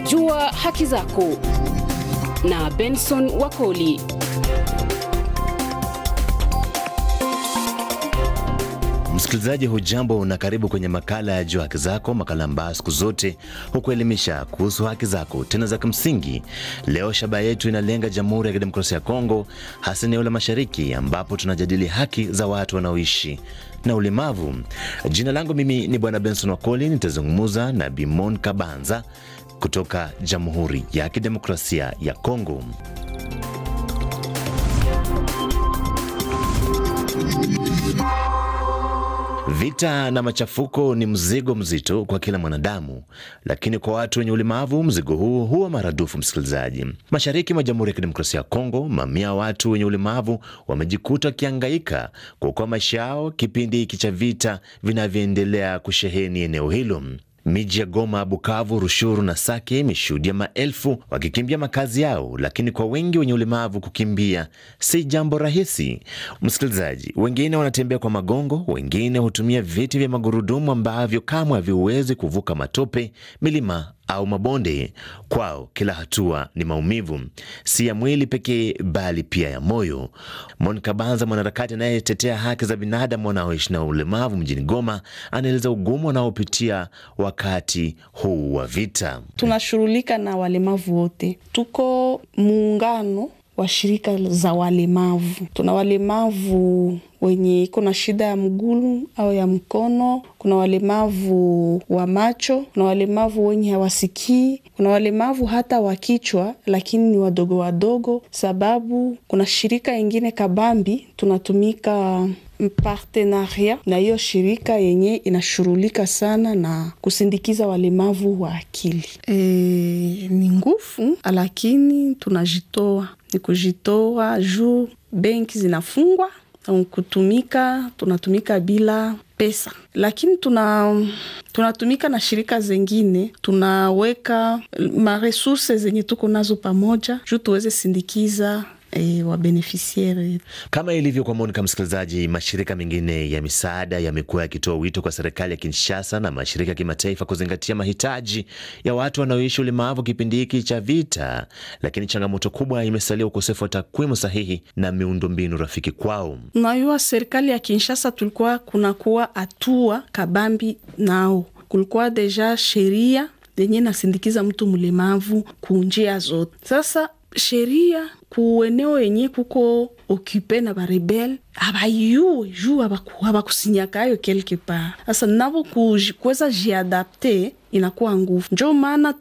Jua haki zako na Benson Wakoli. Msikilizaji hujambo na karibu kwenye makala ya Jua haki zako, makala ambayo siku zote hukuelimisha kuhusu haki zako tena za kimsingi. Leo shabaha yetu inalenga Jamhuri ya Kidemokrasia ya Kongo, hasa eneo la Mashariki ambapo tunajadili haki za watu wanaoishi na ulemavu. Jina langu mimi ni Bwana Benson Wakoli, nitazungumza na Bimon Kabanza kutoka Jamhuri ya Kidemokrasia ya Kongo. Vita na machafuko ni mzigo mzito kwa kila mwanadamu, lakini kwa watu wenye ulemavu mzigo huu huwa maradufu. Msikilizaji, mashariki mwa Jamhuri ya Kidemokrasia ya Kongo, mamia ya watu wenye ulemavu wamejikuta wakihangaika kuokoa maisha yao kipindi hiki cha vita vinavyoendelea kusheheni eneo hilo. Miji ya Goma, Bukavu, Rushuru na Sake imeshuhudia maelfu wakikimbia makazi yao, lakini kwa wengi wenye ulemavu kukimbia si jambo rahisi. Msikilizaji, wengine wanatembea kwa magongo, wengine hutumia viti vya magurudumu ambavyo kamwe haviwezi kuvuka matope, milima au mabonde. Kwao kila hatua ni maumivu, si ya mwili pekee bali pia ya moyo. Mon Kabanza, mwanaharakati anayetetea haki za binadamu wanaoishi na ulemavu mjini Goma, anaeleza ugumu wanaopitia wakati huu wa vita. Tunashughulika na walemavu wote. Tuko muungano wa shirika za walemavu. Tuna walemavu wenye iko na shida ya mguu au ya mkono, kuna walemavu wa macho, kuna walemavu wenye hawasikii, kuna walemavu hata wa kichwa lakini ni wadogo wadogo, sababu kuna shirika ingine kabambi tunatumika partenaria na hiyo shirika yenye inashughulika sana na kusindikiza walemavu wa akili. Ni nguvu lakini tunajitoa. Ni kujitoa juu benki zinafungwa, tunatumika bila pesa, lakini tunatumika na shirika zengine, tunaweka maresources zenye tuko nazo pamoja juu tuweze sindikiza wa beneficiary. Kama ilivyo kwa Monica, msikilizaji, mashirika mengine ya misaada yamekuwa yakitoa wito kwa serikali ya Kinshasa na mashirika ya kimataifa kuzingatia mahitaji ya watu wanaoishi ulemavu kipindi hiki cha vita, lakini changamoto kubwa imesalia ukosefu wa takwimu sahihi na miundombinu rafiki kwao. Unajua, serikali ya Kinshasa tulikuwa kunakuwa hatua kabambi nao. Kulikuwa deja sheria yenye nasindikiza mtu mlemavu kunjia zote. Sasa sheria kueneo yenye kuko occupé na barebel abayue juu abakusinyakayo quelque part. Sasa nabo kuweza jiadapte inakuwa nguvu. Ndio maana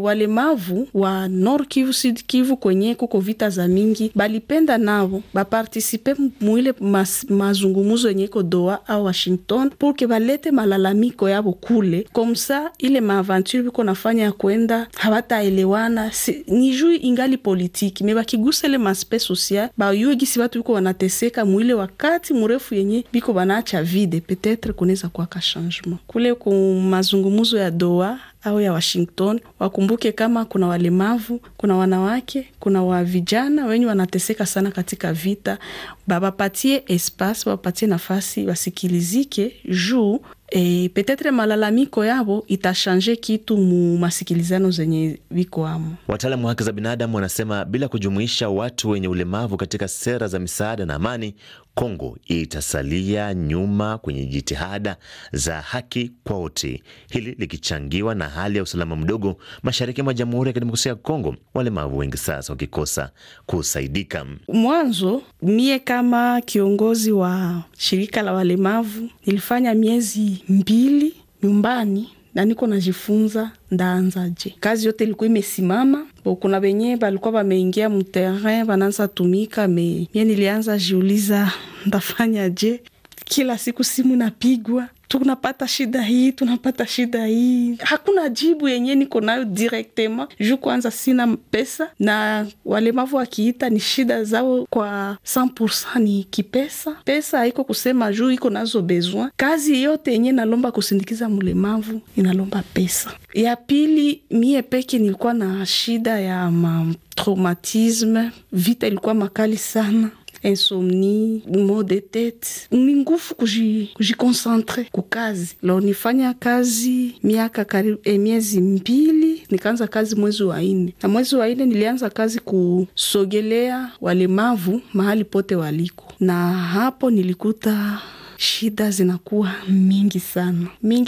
walemavu wa Nord Kivu, Sud Kivu kwenye kuko vita za mingi balipenda nabo baparticipe muile mazungumuzo yenye ko Doha au Washington pour que balete malalamiko yabo kule. Komsa ile maaventure biko nafanya ya kwenda habataelewana, ni juu ingali politiki meba kigusele maspe social ba yugi watu biko wanateseka muile wakati mrefu yenye biko banaacha vide, peut-être kunaweza kuwa ka changement kule ku mazungumuzo ya Doha au ya Washington. Wakumbuke kama kuna walemavu, kuna wanawake, kuna wa vijana wenye wanateseka sana katika vita, babapatie espace, babapatie nafasi wasikilizike juu peut-être malalamiko yabo itashanje kitu mu masikilizano zenye viko amo. Wataalamu wa haki za binadamu wanasema bila kujumuisha watu wenye ulemavu katika sera za misaada na amani, Kongo itasalia nyuma kwenye jitihada za haki kwa wote. Hili likichangiwa na hali ya usalama mdogo mashariki mwa Jamhuri ya Kidemokrasia ya Kongo, walemavu wengi sasa wakikosa kusaidika. Mwanzo mie kama kiongozi wa shirika la walemavu nilifanya miezi 2 nyumbani na niko najifunza ndaanzaje. Kazi yote ilikuwa imesimama. Kuna benye balikuwa bameingia mu terrain bananza tumika, mie nilianza jiuliza ndafanya je. Kila siku simu napigwa, tunapata shida hii. Hakuna jibu yenye niko nayo directement. Juu kwanza sina pesa na walemavu wakiita ni shida zao kwa 100% ni kipesa. Pesa haiko kusema juu iko nazo besoin. Kazi yote yenye nalomba kusindikiza mlemavu inalomba pesa. Ya pili, mie peke nilikuwa na shida ya traumatisme. Vita ilikuwa makali sana. insomnie, maux de tête. Ni nguvu kujikonsantre kukazi. Leo nifanya kazi miezi 2, nikaanza kazi mwezi wa 4. Na mwezi wa 4 nilianza kazi kusogelea walemavu mahali pote waliko. Na hapo nilikuta shida zinakuwa mingi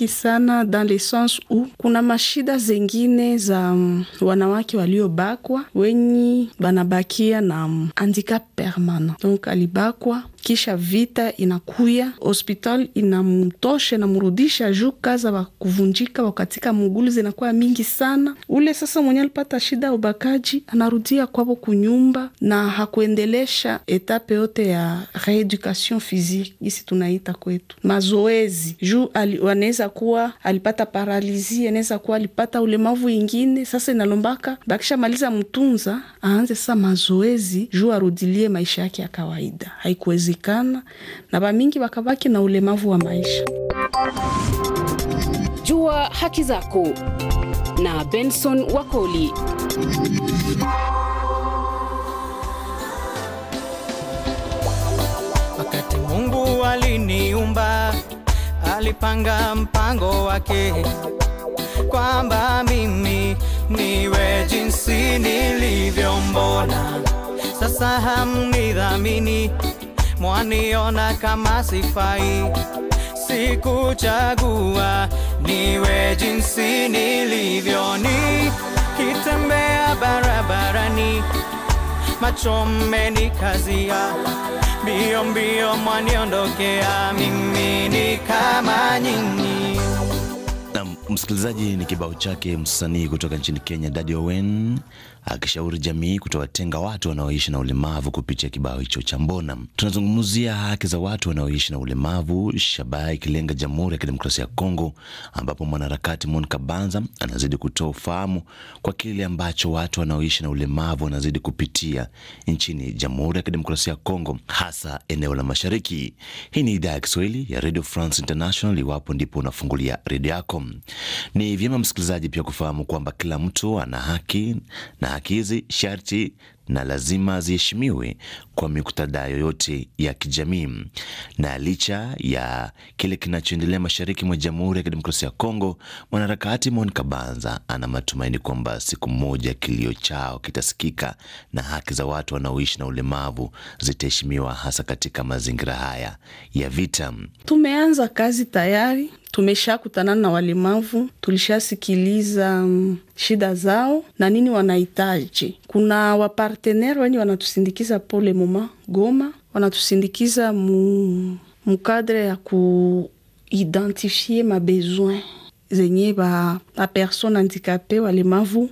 sana dans le sens où kuna mashida zengine za wanawake waliobakwa wenye banabakia na handicap permanent. Donc alibakwa kisha vita inakuya, hospital inamtoshe na murudisha juu kaza wa kuvunjika wakatika mugulu zinakuwa mingi sana. Ule sasa mwenye alipata shida ubakaji anarudia kwabo kunyumba na hakuendelesha etape yote ya reeducation physique isi tunaita kwetu mazoezi juu wanaweza kuwa alipata paralizi, anaweza kuwa alipata ulemavu ingine. Sasa inalombaka bakisha maliza mtunza aanze sasa mazoezi juu arudilie maisha yake ya kawaida. Haikuwezekana na bamingi bakabaki na ulemavu wa maisha. Jua haki zako na Benson Wakoli. Wakati Mungu aliniumba, alipanga mpango wake kwamba mimi niwe jinsi nilivyo. Mbona sasa hamnidhamini, mwaniona kama sifai? Sikuchagua niwe jinsi nilivyo. Nikitembea barabarani, macho mmenikazia, mbio mwaniondokea, mimi ni kama nyinyi. Na msikilizaji, ni kibao chake msanii kutoka nchini Kenya Daddy Owen akishauri jamii kutowatenga watu wanaoishi na ulemavu kupitia kibao hicho cha Mbona. Tunazungumzia haki za watu wanaoishi na ulemavu, shabaha ikilenga Jamhuri ya Kidemokrasia ya Kongo, ambapo mwanaharakati Monica Banza anazidi kutoa ufahamu kwa kile ambacho watu wanaoishi na ulemavu wanazidi kupitia nchini Jamhuri ya Kidemokrasia ya Kongo, hasa eneo la Mashariki. Hii ni idhaa ya Kiswahili ya Radio France International, iwapo ndipo unafungulia redio yako. Ni vyema msikilizaji pia kufahamu kwamba kila mtu ana haki, na haki hizi sharti na lazima ziheshimiwe kwa muktadha yoyote ya kijamii. Na licha ya kile kinachoendelea mashariki mwa Jamhuri ya Kidemokrasia ya Kongo, mwanaharakati Monica Banza ana matumaini kwamba siku moja kilio chao kitasikika na haki za watu wanaoishi na ulemavu zitaheshimiwa, hasa katika mazingira haya ya vita. Tumeanza kazi tayari, tumeshakutana na walemavu, tulishasikiliza shida zao na nini wanahitaji. Kuna wapartenere wenye wanatusindikiza pole moma Goma, wanatusindikiza mukadre ya kuidentifie ma besoin zenye ba persona handicapé walemavu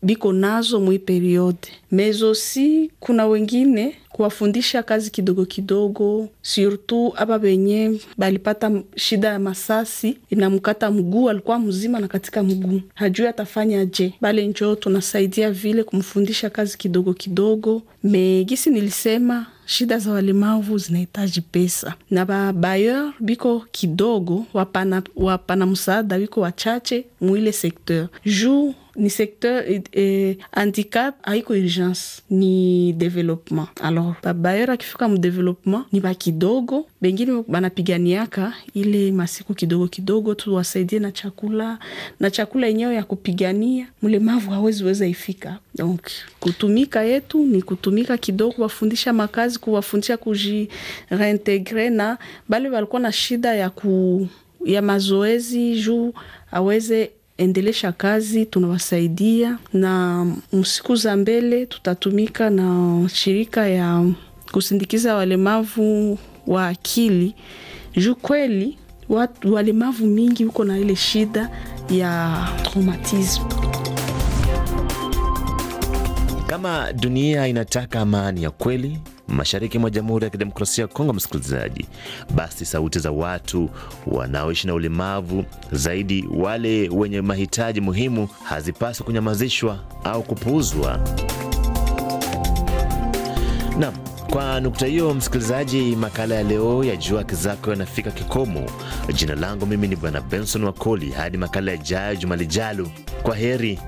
biko nazo mwi periode. Mezo si kuna wengine kuwafundisha kazi kidogo, surtout aba benye balipata shida ya masasi inamkata mguu, alikuwa mzima na katika mguu hajui atafanya je. Bale njoo tunasaidia vile kumfundisha kazi kidogo. Megisi nilisema shida za walemavu zinahitaji pesa, na ba bailleur biko kidogo, wapana msaada biko wachache mwile secteur. Juu ni secteur handicap haiko urgence ni development. Alors ba bailleur akifika mu development ni ba kidogo, bengine banapiganiaka ile masiku kidogo tu wasaidie na chakula yenyewe ya kupigania. Mlemavu hawezi weza ifika. Donc kutumika yetu ni kutumika kidogo, wafundisha makazi, kuwafundisha reintegrer, na bale walikuwa na shida ya mazoezi juu aweze endelesha kazi, tunawasaidia. Na msiku za mbele tutatumika na shirika ya kusindikiza walemavu wa akili juu kweli watu walemavu mingi huko na ile shida ya traumatism. Kama dunia inataka amani ya kweli mashariki mwa Jamhuri ya Kidemokrasia ya Kongo, msikilizaji, basi sauti za watu wanaoishi na ulemavu, zaidi wale wenye mahitaji muhimu, hazipaswi kunyamazishwa au kupuuzwa. Naam, kwa nukta hiyo msikilizaji, makala ya leo ya Jua Haki Zako yanafika kikomo. Jina langu mimi ni Bwana Benson Wakoli. Hadi makala ijayo juma lijalo, kwa heri.